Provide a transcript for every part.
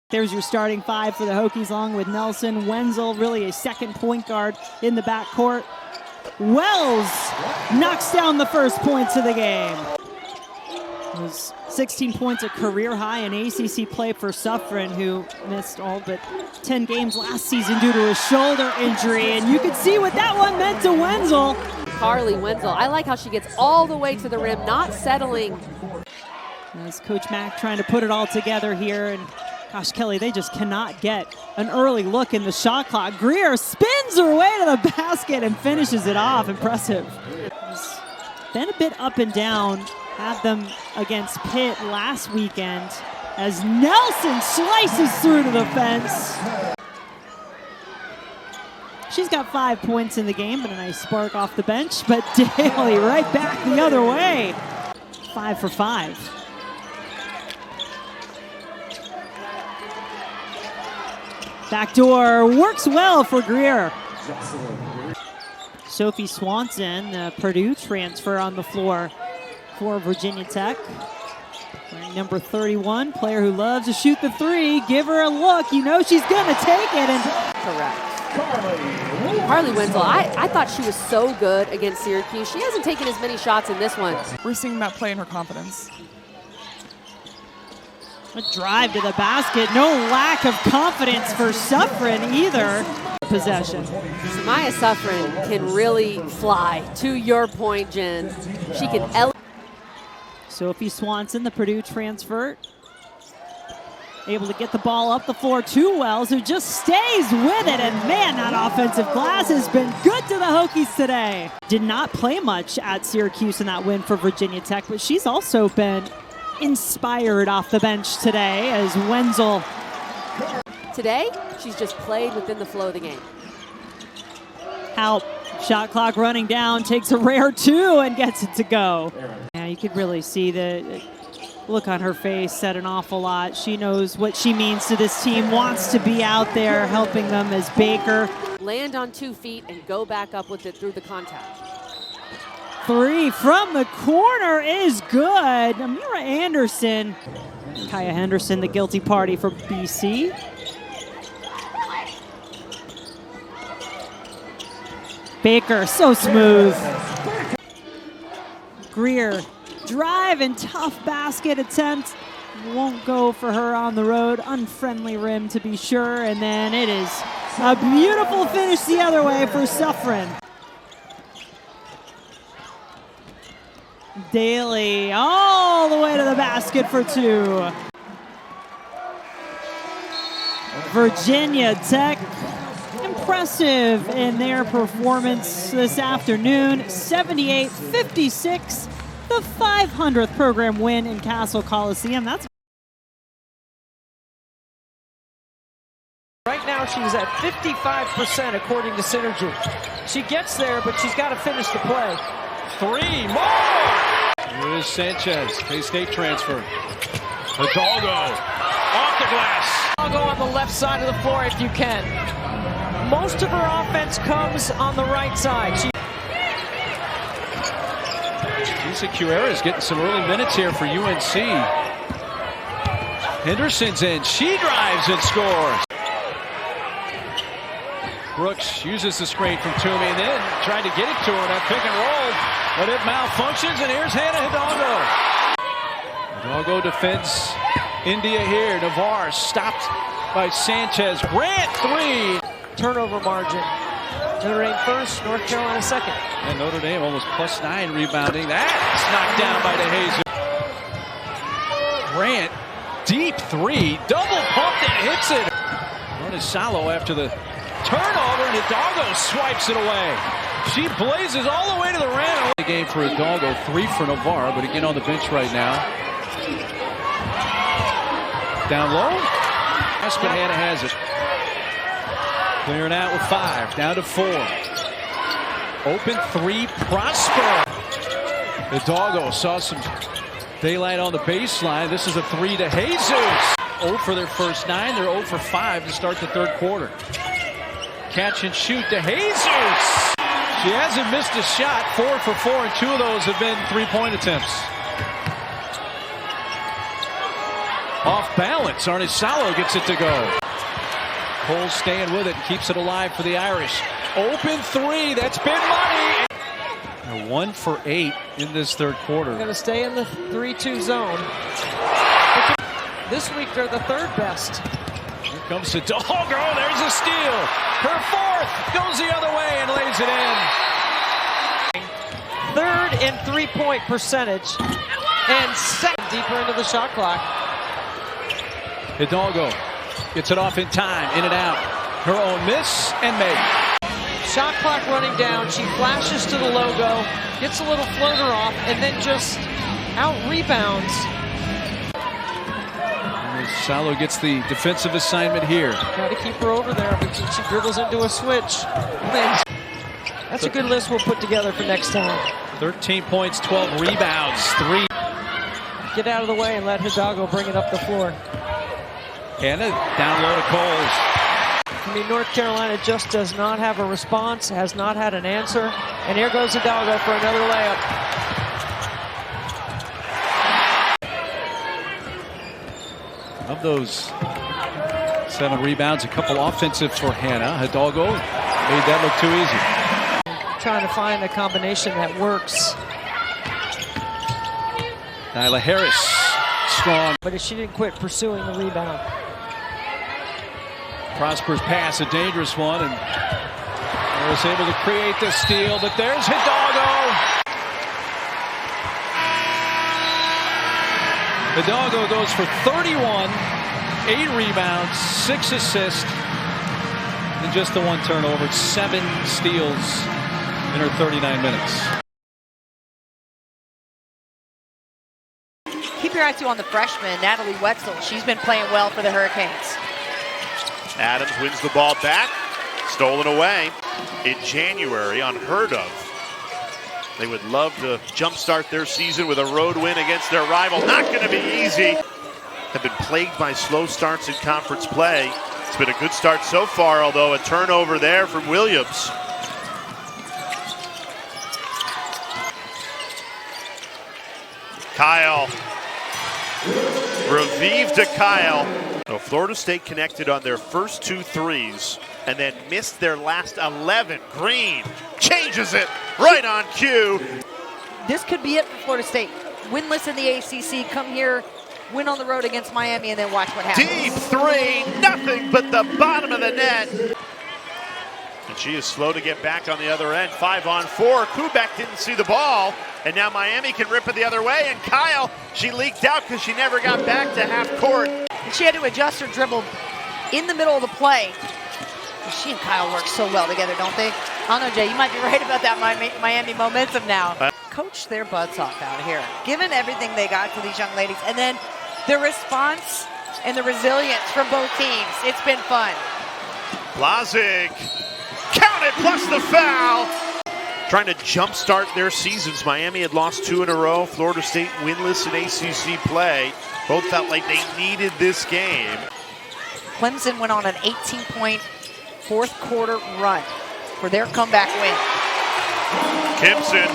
There's your starting five for the Hokies, along with Nelson, Wenzel, really a second point guard in the backcourt. Wells knocks down the first points of the game. It was 16 points, a career high in ACC play for Suffren, who missed all but 10 games last season due to a shoulder injury. And you can see what that one meant to Wenzel. Carly Wenzel, I like how she gets all the way to the rim, not settling. As Coach Mack trying to put it all together here. And gosh, Kelly, they just cannot get an early look in the shot clock. Greer spins her way to the basket and finishes it off. Impressive. It's been a bit up and down. Had them against Pitt last weekend as Nelson slices through to the fence. She's got 5 points in the game, but a nice spark off the bench. But Daly right back the other way. 5 for 5. Backdoor works well for Greer. Sophie Swanson, the Purdue transfer, on the floor for Virginia Tech. Wearing number 31, player who loves to shoot the three. Give her a look. You know she's going to take it. And correct. Carly Wenzel, I thought she was so good against Syracuse. She hasn't taken as many shots in this one. We're seeing that play in her confidence. A drive to the basket. No lack of confidence for Suffren either. Possession. Maya Suffren can really fly. To your point, Jen. She can elevate. Sophie Swanson, the Purdue transfer, able to get the ball up the floor to Wells, who just stays with it. And man, that offensive glass has been good to the Hokies today. Did not play much at Syracuse in that win for Virginia Tech, but she's also been inspired off the bench today as Wenzel. Today, she's just played within the flow of the game. Halp, shot clock running down, takes a rare two and gets it to go. Yeah, you could really see the look on her face said an awful lot. She knows what she means to this team, wants to be out there helping them as Baker. Land on 2 feet and go back up with it through the contact. Three from the corner is good. Amira Anderson. Kaya Henderson, the guilty party for BC. Baker, so smooth. Greer, drive and tough basket attempt. Won't go for her on the road. Unfriendly rim to be sure. And then it is a beautiful finish the other way for Suffren. Daly all the way to the basket for two. Virginia Tech, impressive in their performance this afternoon. 78-56, the 500th program win in Castle Coliseum. That's right now she's at 55% according to Synergy. She gets there, but she's got to finish the play. Three more! Here is Sanchez, K-State transfer. Hidalgo off the glass. Hidalgo on the left side of the floor if you can. Most of her offense comes on the right side. Lisa Cuera is getting some early minutes here for UNC. Henderson's in. She drives and scores. Brooks uses the screen from Toomey and then tried to get it to her. That pick and roll, but it malfunctions, and here's Hannah Hidalgo. Hidalgo defends India here. Navarre stopped by Sanchez. Grant three. Turnover margin. Notre Dame first, North Carolina second. And Notre Dame almost +9 rebounding. That's knocked down by DeJesus. Grant, deep three, double pumped and hits it. Monticello after the turnover, and Hidalgo swipes it away. She blazes all the way to the rim. The game for Hidalgo, 3 for Navarre, but again on the bench right now. Down low. Aspen Hannah has it. Clearing out with 5, down to 4. Open 3, Prosper. Hidalgo saw some daylight on the baseline. This is a 3 to Jesus. 0 for their first 9. They're 0 for 5 to start the third quarter. Catch and shoot to Jesus. She hasn't missed a shot. 4 for 4, and 2 of those have been 3-point attempts. Off balance, Arnisalo gets it to go. Cole staying with it and keeps it alive for the Irish. Open three, that's been money. They're 1 for 8 in this third quarter. Going to stay in the 3-2 zone. This week they're the third best. Here comes Hidalgo, oh, there's a steal. Her fourth goes the other way and lays it in. Third in three-point percentage and second deeper into the shot clock. Hidalgo gets it off in time, in and out. Her own miss and make. Shot clock running down. She flashes to the logo, gets a little floater off, and then just out-rebounds. Shallow gets the defensive assignment here. Try to keep her over there, but she dribbles into a switch. That's a good list we'll put together for next time. 13 points, 12 rebounds, 3. Get out of the way and let Hidalgo bring it up the floor. Hannah down low to Coles. I mean, North Carolina just does not have a response, has not had an answer. And here goes Hidalgo for another layup. Of those 7 rebounds, a couple offensive for Hannah. Hidalgo made that look too easy. Trying to find a combination that works. Nyla Harris, strong. But she didn't quit pursuing the rebound. Prosper's pass, a dangerous one, and Harris able to create the steal, but there's Hidalgo. Hidalgo goes for 31, 8 rebounds, 6 assists, and just the 1 turnover, 7 steals in her 39 minutes. Keep your eye too on the freshman, Natalie Wetzel. She's been playing well for the Hurricanes. Adams wins the ball back, stolen away in January, unheard of. They would love to jumpstart their season with a road win against their rival. Not going to be easy. Have been plagued by slow starts in conference play. It's been a good start so far, although a turnover there from Williams. Kyle. Revive to Kyle. So Florida State connected on their first 2 threes and then missed their last 11. Green changes it right on cue. This could be it for Florida State. Winless in the ACC, come here, win on the road against Miami, and then watch what happens. Deep 3, nothing but the bottom of the net. And she is slow to get back on the other end. 5 on 4. Kubek didn't see the ball, and now Miami can rip it the other way. And Kyle, she leaked out because she never got back to half court. And she had to adjust her dribble in the middle of the play. She and Kyle work so well together, don't they? I don't know, Jay, you might be right about that Miami momentum now. Coach their butts off out here, given everything they got to these young ladies. And then the response and the resilience from both teams. It's been fun. Blazig, count it, plus the foul. Trying to jumpstart their seasons. Miami had lost 2 in a row. Florida State winless in ACC play. Both felt like they needed this game. Clemson went on an 18-point fourth quarter run for their comeback win. Gibson.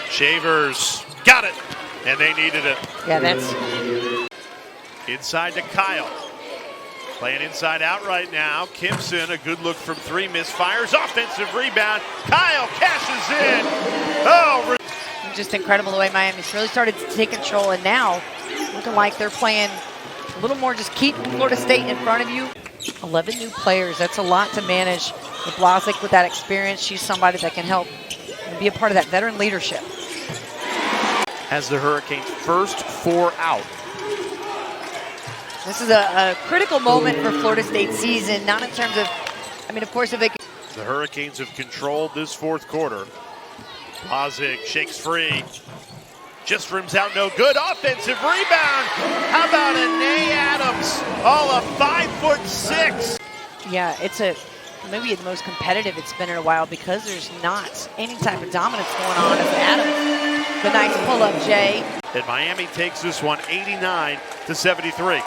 Shavers got it, and they needed it. Yeah, that's... Inside to Kyle. Playing inside out right now. Kimson, a good look from 3, misfires. Offensive rebound. Kyle cashes in. Oh, just incredible the way Miami's really started to take control, and now looking like they're playing a little more just keep Florida State in front of you. 11 new players, that's a lot to manage. With Blazig with that experience, she's somebody that can help and be a part of that veteran leadership. As the Hurricanes' first 4 out. This is a critical moment for Florida State's season, not in terms of, I mean, of course, if they can. The Hurricanes have controlled this fourth quarter. Blazig shakes free. Just rims out, no good. Offensive rebound. How about Anae Adams? All of 5'6". Yeah, it's maybe the most competitive it's been in a while because there's not any type of dominance going on as Adams. The nice pull-up, Jay. And Miami takes this one 89-73.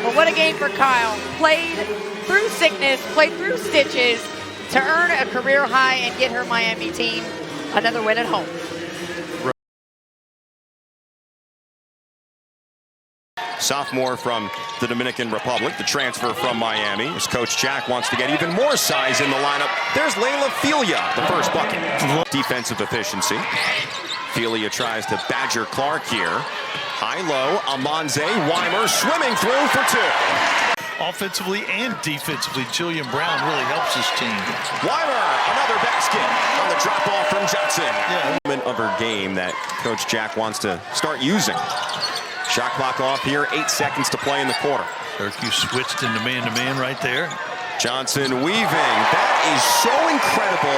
Well, what a game for Kyle. Played through sickness, played through stitches to earn a career high and get her Miami team another win at home. Sophomore from the Dominican Republic, the transfer from Miami. As Coach Jack wants to get even more size in the lineup. There's Layla Filia, the first bucket. Defensive efficiency. Filia tries to badger Clark here. High-low, Amanze, Weimer swimming through for two. Offensively and defensively, Jillian Brown really helps his team. Weimer, another basket on the drop-off from Johnson. Yeah. Of her game that Coach Jack wants to start using. Shot clock off here, 8 seconds to play in the quarter. Syracuse switched into man-to-man right there. Johnson weaving. That is so incredible.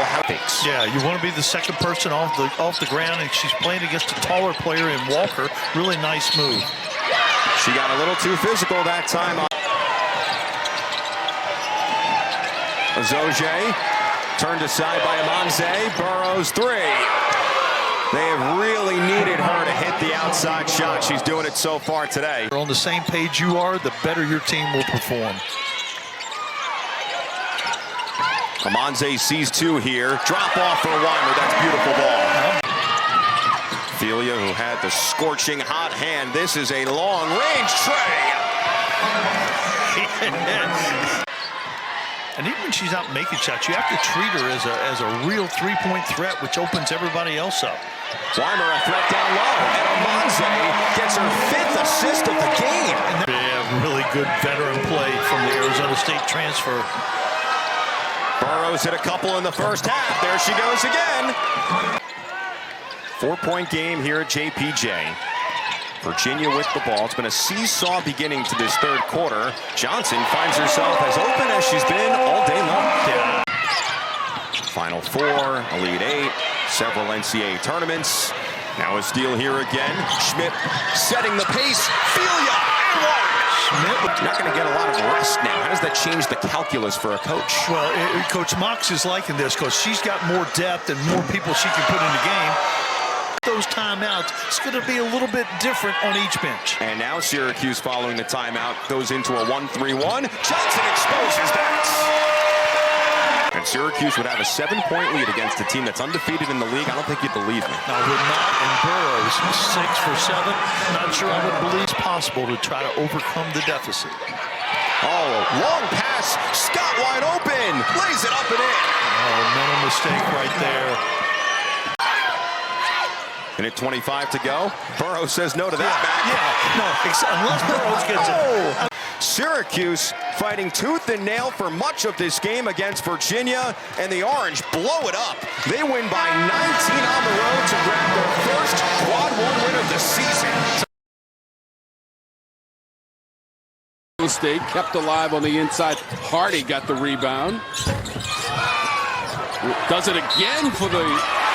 Yeah, you want to be the second person off the ground, and she's playing against a taller player in Walker. Really nice move. She got a little too physical that time. Azoje turned aside by Amanze. Burrows three. They have really needed her to hit the outside shot. She's doing it so far today. On the same page you are, the better your team will perform. Amanze sees two here. Drop off for Weimer. That's a beautiful ball. Filia, who had the scorching hot hand. This is a long-range tray. And even when she's not making shots, you have to treat her as a real three-point threat, which opens everybody else up. Weimer a threat down low, and Amanze gets her 5th assist of the game. Yeah, really good veteran play from the Arizona State transfer. Burrows hit a couple in the first half. There she goes again. 4-point game here at JPJ. Virginia with the ball. It's been a seesaw beginning to this third quarter. Johnson finds herself as open as she's been all day long. Yeah. Final four, Elite Eight, several NCAA tournaments. Now a steal here again. Schmidt setting the pace. Filia and one. Schmidt not going to get a lot of rest now. How does that change the calculus for a coach? Well, Coach Mox is liking this because she's got more depth and more people she can put in the game. Those timeouts, it's going to be a little bit different on each bench. And now Syracuse, following the timeout, goes into a 1-3-1. Johnson exposes that. And Syracuse would have a 7-point lead against a team that's undefeated in the league. I don't think you'd believe me. Now, with Knott and Burrows 6 for 7, not sure I would believe it's possible to try to overcome the deficit. Oh, long pass. Scott wide open. Lays it up and in. Oh, mental mistake right there. And at 25 to go, Burrows says no to that. No, unless Burrows gets it. Syracuse fighting tooth and nail for much of this game against Virginia, and the Orange blow it up. They win by 19 on the road to grab their first quad one win of the season. State kept alive on the inside. Hardy got the rebound. Does it again for the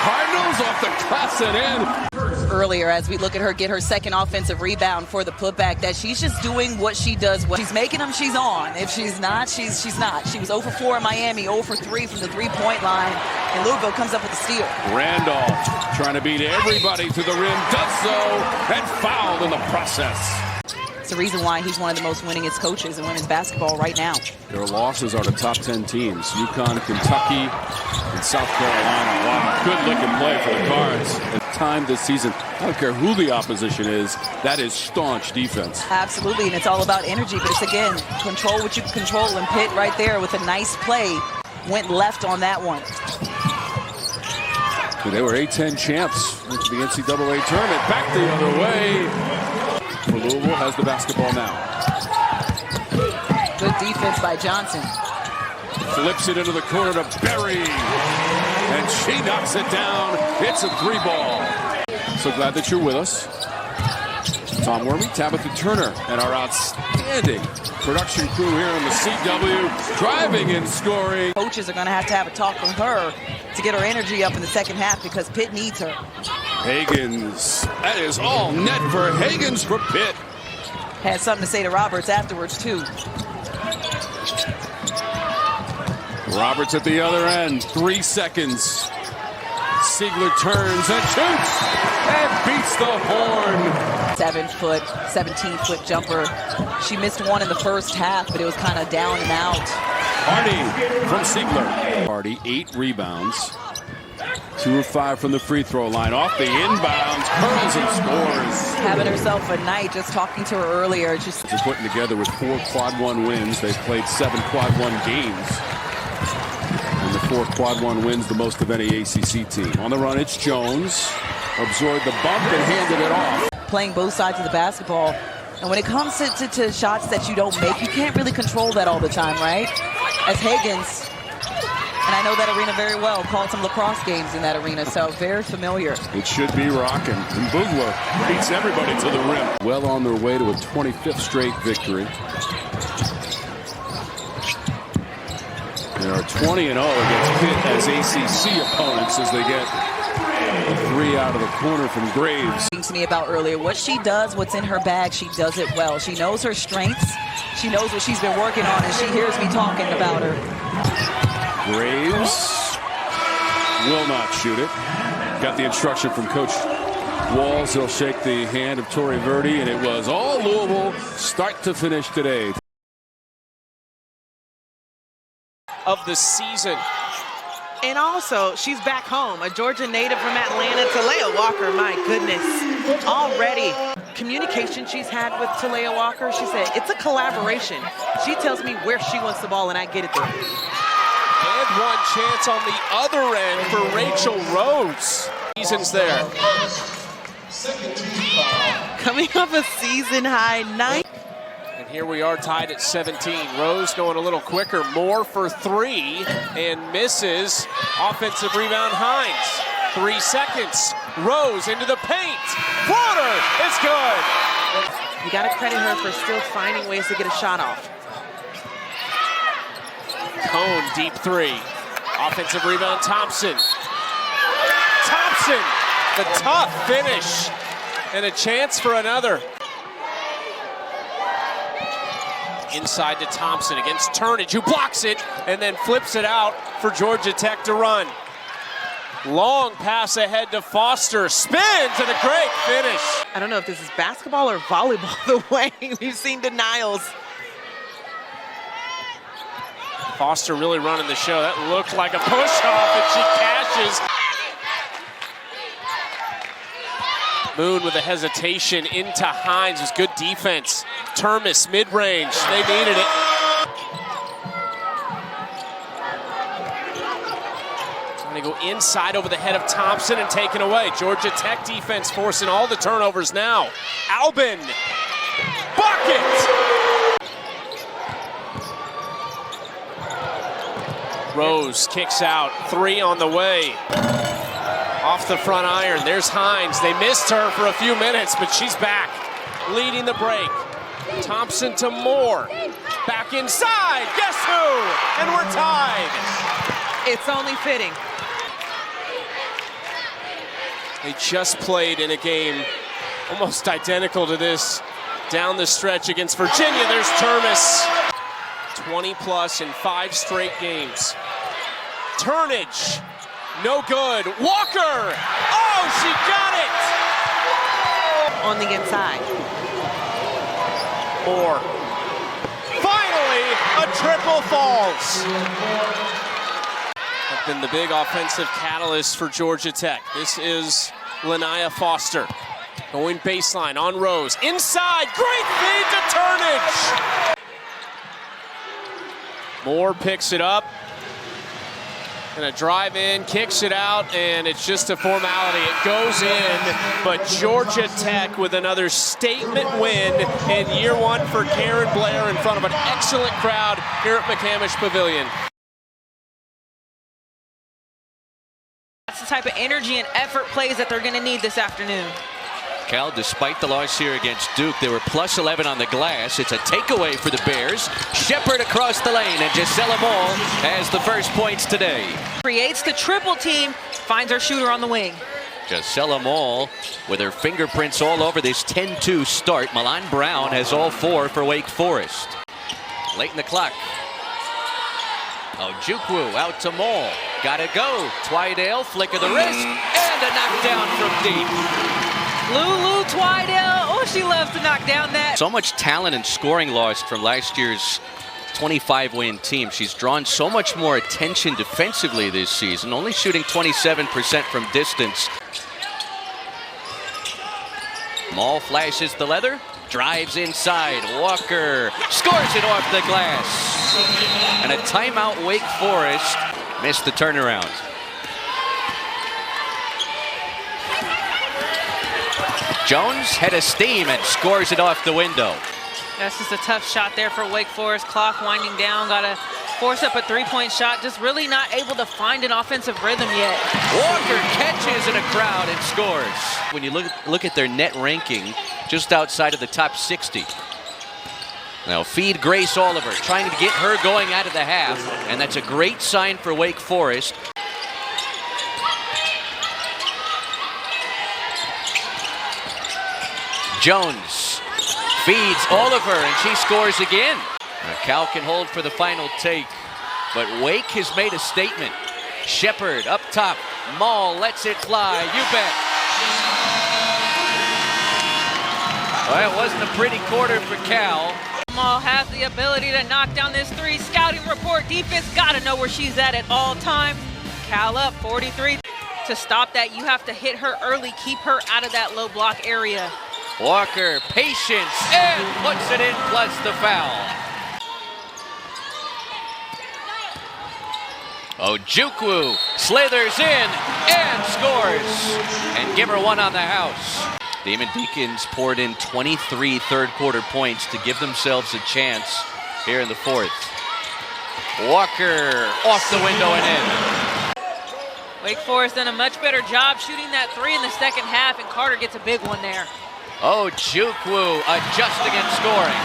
Cardinals off the glass and in. Earlier, as we look at her get her second offensive rebound for the putback, that she's just doing what she does. She's making them, she's on. If she's not, she's not. She was 0 for 4 in Miami, 0 for 3 from the three-point line, and Louisville comes up with a steal. Randolph trying to beat everybody to the rim, does so, and fouled in the process. It's the reason why he's one of the most winningest coaches in women's basketball right now. Their losses are to top 10 teams, UConn, Kentucky, and South Carolina. Wow, good looking play for the Cards. At time this season, I don't care who the opposition is, that is staunch defense. Absolutely, and it's all about energy, but it's, again, control what you can control, and Pitt right there with a nice play went left on that one. They were A-10 champs into the NCAA tournament. Back the other way. Louisville has the basketball now. Good defense by Johnson. Flips it into the corner to Berry. And she knocks it down. It's a 3-ball. So glad that you're with us. Tom Wormy, Tabitha Turner, and our outstanding production crew here in the CW, driving and scoring. Coaches are going to have a talk with her to get her energy up in the second half because Pitt needs her. Higgins, that is all net for Higgins for Pitt. Had something to say to Roberts afterwards, too. Roberts at the other end, 3 seconds. Siegler turns and shoots and beats the horn. 17-foot jumper. She missed one in the first half, but it was kind of down and out. Hardy from Siegler. Hardy, 8 rebounds. 2 of 5 from the free throw line. Off the inbounds, curls and scores. Having herself a night, just talking to her earlier. Just putting together with 4 quad 1 wins. They've played 7 quad 1 games. And the 4 quad 1 wins, the most of any ACC team. On the run, it's Jones. Absorbed the bump and handed it off. playing both sides of the basketball. And when it comes to shots that you don't make, you can't really control that all the time, right? As Higgins, and I know that arena very well, called some lacrosse games in that arena, so very familiar. It should be rocking. And Boogler beats everybody to the rim. Well on their way to a 25th straight victory. They are 20-0 against Pitt as ACC opponents as they get a 3 out of the corner from Graves. To me about earlier, what she does, what's in her bag, she does it well. She knows her strengths. She knows what she's been working on, and she hears me talking about her. Graves will not shoot it. Got the instruction from Coach Walls. He'll shake the hand of Tori Verdi, and it was all Louisville start to finish today. Of the season. And also, she's back home, a Georgia native from Atlanta, Talea Walker, my goodness. Already, communication she's had with Talea Walker, she said, it's a collaboration. She tells me where she wants the ball, and I get it there. And one chance on the other end for Rachel Rose. Season's there. Coming off a season-high 9. And here we are tied at 17. Rose going a little quicker. Moore for 3 and misses. Offensive rebound, Hines. 3 seconds. Rose into the paint. Floater, it's good. You got to credit her for still finding ways to get a shot off. Cone, deep 3. Offensive rebound, Thompson. Thompson, the tough finish. And a chance for another. Inside to Thompson against Turnage, who blocks it and then flips it out for Georgia Tech to run. Long pass ahead to Foster, spins and a great finish. I don't know if this is basketball or volleyball the way we've seen denials. Foster really running the show. That looked like a push-off and she cashes. Moon with a hesitation into Hines. It was good defense. Termis, mid-range. They needed it. Trying to go inside over the head of Thompson and taken away. Georgia Tech defense forcing all the turnovers now. Albin. Bucket! Rose kicks out. 3 on the way. Off the front iron, there's Hines. They missed her for a few minutes, but she's back, leading the break. Thompson to Moore, back inside, guess who? And we're tied. It's only fitting. They just played in a game almost identical to this down the stretch against Virginia. There's Termis. 20 plus in 5 straight games. Turnage. No good. Walker! Oh, she got it! On the inside. Moore. Finally, a triple falls. Have been the big offensive catalyst for Georgia Tech. This is Lania Foster. Going baseline on Rose. Inside, great feed to Turnage! Moore picks it up. Gonna drive in, kicks it out, and it's just a formality. It goes in, but Georgia Tech with another statement win in year 1 for Karen Blair in front of an excellent crowd here at McCamish Pavilion. That's the type of energy and effort plays that they're gonna need this afternoon. Cal, despite the loss here against Duke, they were plus 11 on the glass. It's a takeaway for the Bears. Shepard across the lane, and Gisela Moll has the first points today. Creates the triple team, finds our shooter on the wing. Gisela Moll with her fingerprints all over this 10-2 start. Milan Brown has all 4 for Wake Forest. Late in the clock. Ojukwu out to Moll. Gotta go. Twydale, flick of the wrist, and a knockdown from deep. Lulu Twydale, oh, she loves to knock down that. So much talent and scoring lost from last year's 25-win team. She's drawn so much more attention defensively this season, only shooting 27% from distance. Maul flashes the leather, drives inside. Walker scores it off the glass. And a timeout, Wake Forest missed the turnaround. Jones head of steam and scores it off the window. That's just a tough shot there for Wake Forest. Clock winding down, got to force up a three-point shot. Just really not able to find an offensive rhythm yet. Walker catches in a crowd and scores. When you look at their net ranking, just outside of the top 60. Now feed Grace Oliver, trying to get her going out of the half, and that's a great sign for Wake Forest. Jones feeds Oliver, and she scores again. Now Cal can hold for the final take, but Wake has made a statement. Shepard up top, Maul lets it fly, you bet. Well, it wasn't a pretty quarter for Cal. Maul has the ability to knock down this three. Scouting report, defense got to know where she's at all times. Cal up 43. To stop that, you have to hit her early, keep her out of that low block area. Walker, patience, and puts it in, plus the foul. Ojukwu slithers in and scores. And give her one on the house. Damon Deacons poured in 23 third-quarter points to give themselves a chance here in the fourth. Walker off the window and in. Wake Forest done a much better job shooting that three in the second half, and Carter gets a big one there. Ojukwu adjusting and scoring.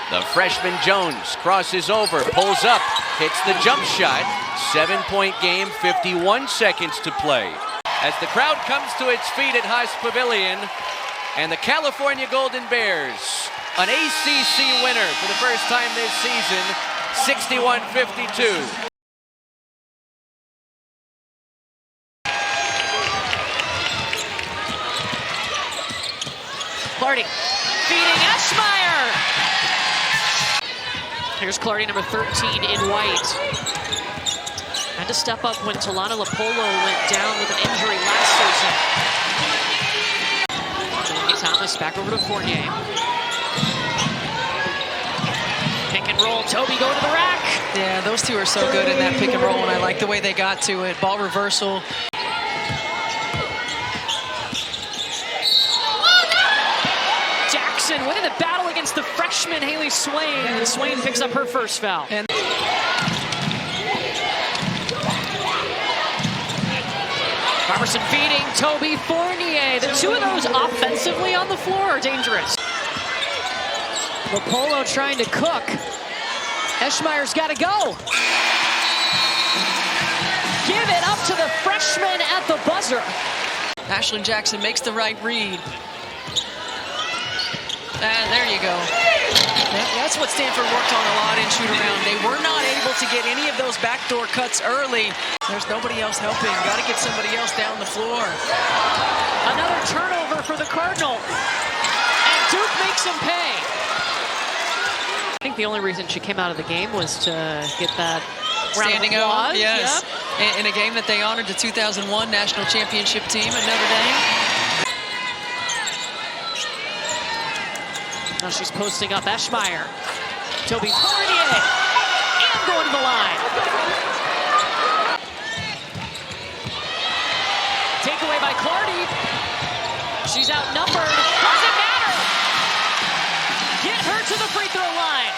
The freshman Jones crosses over, pulls up, hits the jump shot. 7-point game, 51 seconds to play. As the crowd comes to its feet at Haas Pavilion, and the California Golden Bears, an ACC winner for the first time this season, 61-52. Clardy feeding Eschmeyer. Here's Clardy, number 13 in white. Had to step up when Talana Lapolo went down with an injury last season. Delaney Thomas back over to Fournier. Pick and roll, Toby going to the rack. Yeah, those two are so good in that pick and roll, and I like the way they got to it. Ball reversal. Winning the battle against the freshman Haley Swain, and Swain picks up her first foul. And Robertson feeding Toby Fournier. The two of those offensively on the floor are dangerous. Lapolo trying to cook. Eschmeyer's got to go. Give it up to the freshman at the buzzer. Ashlyn Jackson makes the right read. And there you go. That's what Stanford worked on a lot in shoot-around. They were not able to get any of those backdoor cuts early. There's nobody else helping. Got to get somebody else down the floor. Another turnover for the Cardinal. And Duke makes him pay. I think the only reason she came out of the game was to get that standing out, yes. Yep. In a game that they honored the 2001 national championship team at Notre Dame. Now she's posting up Eschmeyer. Toby Fournier. And going to the line. Takeaway by Clardy. She's outnumbered. Doesn't matter. Get her to the free throw line.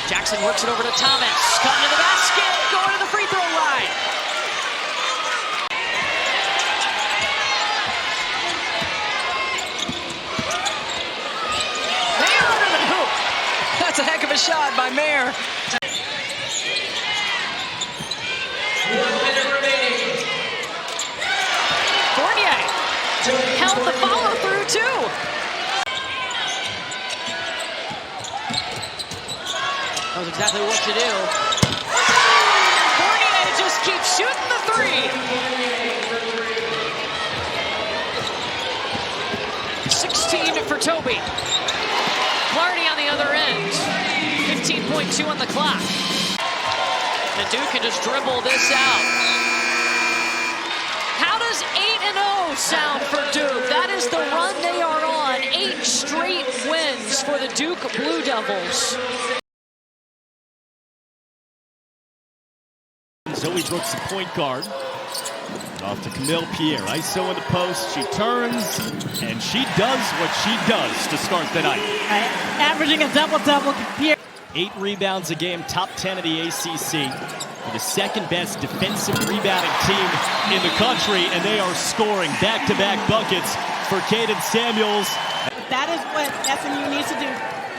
Jackson works it over to Thomas. Cutting to the basket. Going to the free throw line. That's a heck of a shot by Mayer. Fournier held the follow through too. Knows exactly what to do. Fournier just keeps shooting the three. Toby. Clardy on the other end. 15.2 on the clock. And Duke can just dribble this out. How does 8-0 sound for Duke? That is the run they are on. 8 straight wins for the Duke Blue Devils. Zoe Brooks, the point guard. Off to Camille Pierre. ISO in the post. She turns, and she does what she does to start the night. Averaging a double-double. Pierre. 8 rebounds a game, top 10 of the ACC. They're the second best defensive rebounding team in the country, and they are scoring back-to-back buckets for Caden Samuels. That is what SMU needs to do.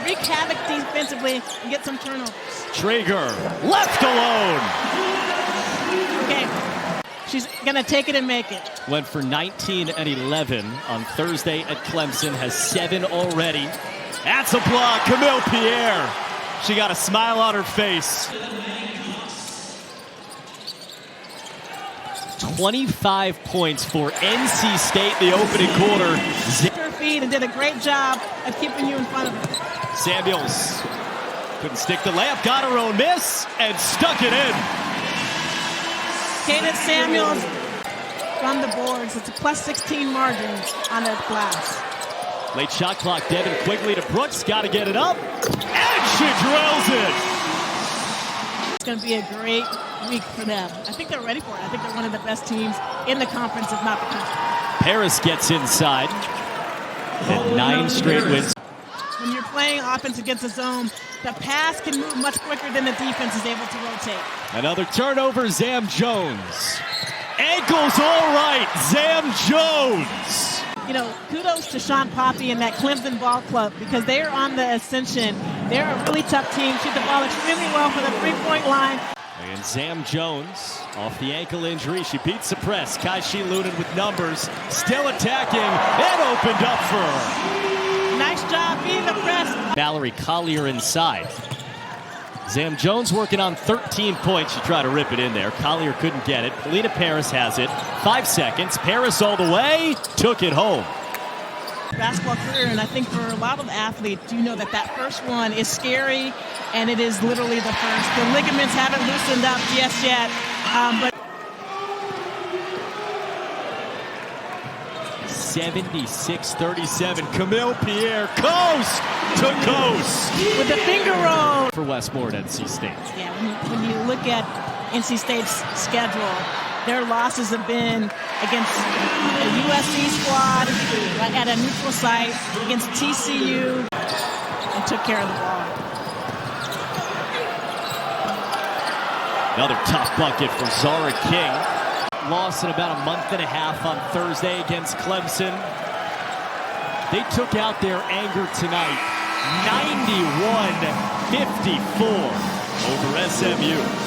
Wreak havoc defensively and get some turnovers. Traeger left alone. Okay, she's gonna take it and make it. Went for 19 and 11 on Thursday at Clemson, has 7 already. That's a block, Camille Pierre. She got a smile on her face. 25 points for NC State the opening quarter. Her feet and did a great job of keeping you in front of her. Samuels couldn't stick the layup, got her own miss, and stuck it in. Caden Samuels from the boards. It's a +16 margin on that glass. Late shot clock, Devin Quigley to Brooks, got to get it up, and she drills it. It's going to be a great week for them. I think they're ready for it. I think they're one of the best teams in the conference, if not the country. Paris gets inside, and 9 straight wins. When you're playing offense against the zone, the pass can move much quicker than the defense is able to rotate. Another turnover, Zam Jones. Ankles all right, Zam Jones. You know, kudos to Sean Poppy and that Clemson ball club because they are on the ascension. They're a really tough team, shoot the ball extremely well for the three-point line. And Zam Jones, off the ankle injury, she beats the press. Kaishi Lunan with numbers, still attacking, and opened up for her. Nice job beating the press. Valerie Collier inside. Zam Jones working on 13 points. She tried to rip it in there. Collier couldn't get it. Polina Paris has it. 5 seconds. Paris all the way. Took it home. Basketball career, and I think for a lot of athletes, you know that first one is scary, and it is literally the first. The ligaments haven't loosened up just yet, but 76-37. Camille Pierre, coast to coast. With the finger roll. For Westmore at NC State. Yeah, when you look at NC State's schedule, their losses have been against a USC squad at a neutral site, against TCU, and took care of the ball. Another tough bucket for Zara King. Lost in about a month and a half on Thursday against Clemson. They took out their anger tonight, 91-54 over SMU.